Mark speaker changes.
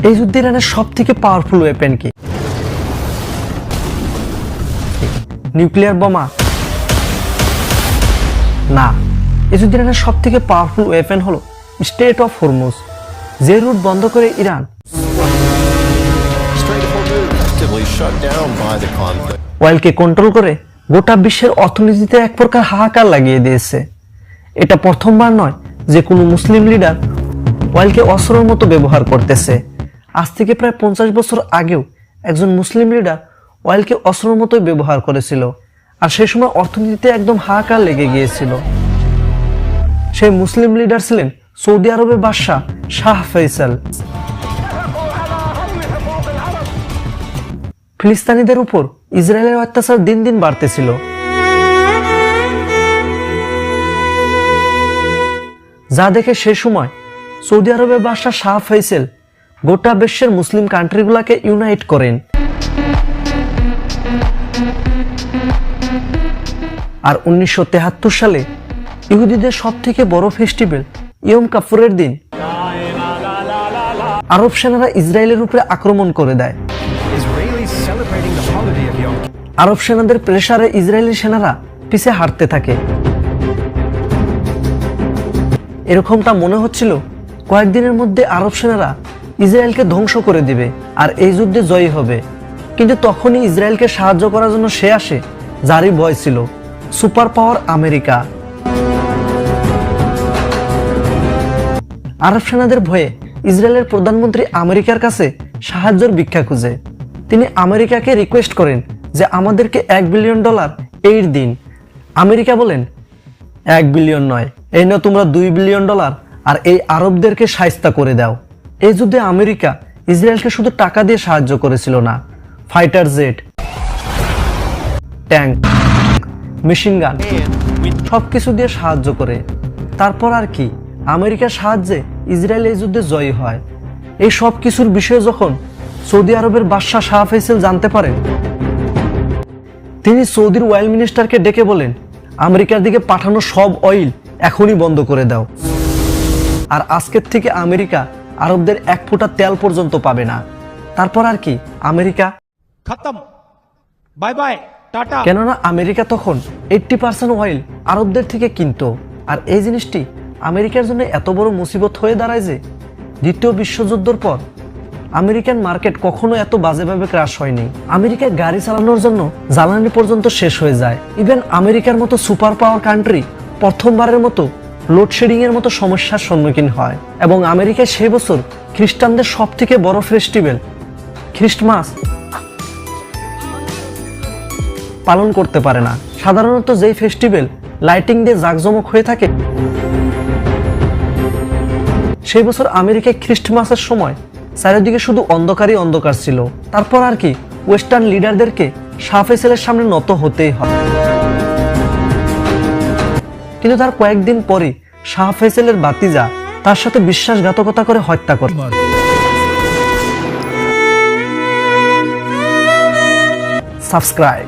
Speaker 1: এই যুদ্ধে ইরানের সব থেকে পাওয়ারফুল ওয়েপেন কি? নিউক্লিয়ার বোমা? না, এই যুদ্ধে ইরানের সব থেকে পাওয়ারফুল ওয়েপেন হলো স্ট্রেট অফ হরমুজ, যে রুট বন্ধ করে ইরান অয়েলকে কন্ট্রোল করে গোটা বিশ্বের অর্থনীতিতে এক প্রকার হাহাকার লাগিয়ে দিয়েছে। এটা প্রথমবার নয় যে কোনো মুসলিম লিডার অয়েলকে অস্ত্রের মতো ব্যবহার করতেছে। আজ থেকে প্রায় 50 বছর আগেও একজন মুসলিম লিডার অয়েলকে অস্ত্রের মতোই ব্যবহার করেছিল, আর সেই সময় অর্থনীতিতে একদম হাহাকার লেগে গিয়েছিল। সেই মুসলিম লিডার ছিলেন সৌদি আরবের বাদশাহ শাহ ফয়সাল। ফিলিস্তিনিদের উপর ইসরায়েলের অত্যাচার দিন দিন বাড়তেছিল। যা দেখে সে সময় সৌদি আরবের বাদশাহ শাহ ফয়সাল গোটা বিশ্বের মুসলিম কান্ট্রিগুলোকে ইউনাইট করেন। আর 1973 সালে ইহুদিদের সব থেকে বড় ফেস্টিভ্যাল ইয়ম কাপুরের দিন আরব সেনারা ইসরায়েলের উপরে আক্রমণ করে দেয়। আরব সেনাদের প্রেসারে ইসরায়েলি সেনারা পিছে হাঁটতে থাকে। এরকমটা মনে হচ্ছিল কয়েকদিনের মধ্যে আরব সেনারা ইসরায়েলকে ধ্বংস করে দিবে আর এই যুদ্ধে জয়ী হবে। কিন্তু তখনই ইসরায়েলকে সাহায্য করার জন্য সে আসে যারই ভয় ছিল, সুপার পাওয়ার আমেরিকা। আরব সেনাদের ভয়ে ইসরায়েলের প্রধানমন্ত্রী আমেরিকার কাছে সাহায্যের ভিক্ষা খুঁজে। তিনি আমেরিকাকে রিকোয়েস্ট করেন যে আমাদেরকে $1 বিলিয়ন এইড দিন। আমেরিকা বলেন 1 বিলিয়ন নয়, এই না তোমরা $2 বিলিয়ন আর এই আরবদেরকে শায়েস্তা করে দাও। এই যুদ্ধে আমেরিকা ইসরায়েলকে শুধু টাকা দিয়ে সাহায্য করেছিল না, fighter jet, tank, machine gun সবকিছু দিয়ে সাহায্য করে। তারপর আর কি, আমেরিকার সাহায্যে ইসরায়েল এই যুদ্ধে জয়ী হয়। এই সব কিছুর বিষয়ে যখন সৌদি আরবের বাদশাহ শাহ ফয়সাল জানতে পারেন, তিনি সৌদির অয়েল মিনিস্টারকে ডেকে বলেন আমেরিকার দিকে পাঠানো সব অয়েল এখনই বন্ধ করে দাও। আর আজকের থেকে আমেরিকা আরবদের 1 ফোঁটা তেল পর্যন্ত পাবে না। তারপর আর কি, আমেরিকা
Speaker 2: খতম, বাই বাই, টাটা।
Speaker 1: কেননা আমেরিকা তখন 80% অয়েল আরবদের থেকে কিনত। আর এই জিনিসটি আমেরিকার জন্য এত বড় মুসিবত হয়ে দাঁড়ায় যে দ্বিতীয় বিশ্বযুদ্ধের পর আমেরিকান মার্কেট কখনো এত বাজেভাবে ক্রাশ হয়নি। আমেরিকায় গাড়ি চালানোর জন্য জ্বালানি পর্যন্ত শেষ হয়ে যায়। ইভেন আমেরিকার মতো সুপার পাওয়ার কান্ট্রি প্রথমবারের মতো লোডশেডিং এর মতো সমস্যার সম্মুখীন হয়। এবং আমেরিকায় সেই বছর খ্রিস্টানদের সব থেকে বড় ফেস্টিভ্যাল খ্রিস্টমাস পালন করতে পারে না। সাধারণত যেই ফেস্টিভ্যাল লাইটিং দিয়ে জাঁকজমক হয়ে থাকে, সেই বছর আমেরিকায় খ্রিস্টমাসের সময় চারিদিকে শুধু অন্ধকারই অন্ধকার ছিল। তারপর আর কি, ওয়েস্টার্ন লিডারদেরকে শাহ ফয়সালের সামনে নত হতেই হয়। কিন্তু তার কয়েকদিন পরে শাহ ফয়সালের ভাতিজা তার সাথে বিশ্বাসঘাতকতা করে হত্যা করে। সাবস্ক্রাইব।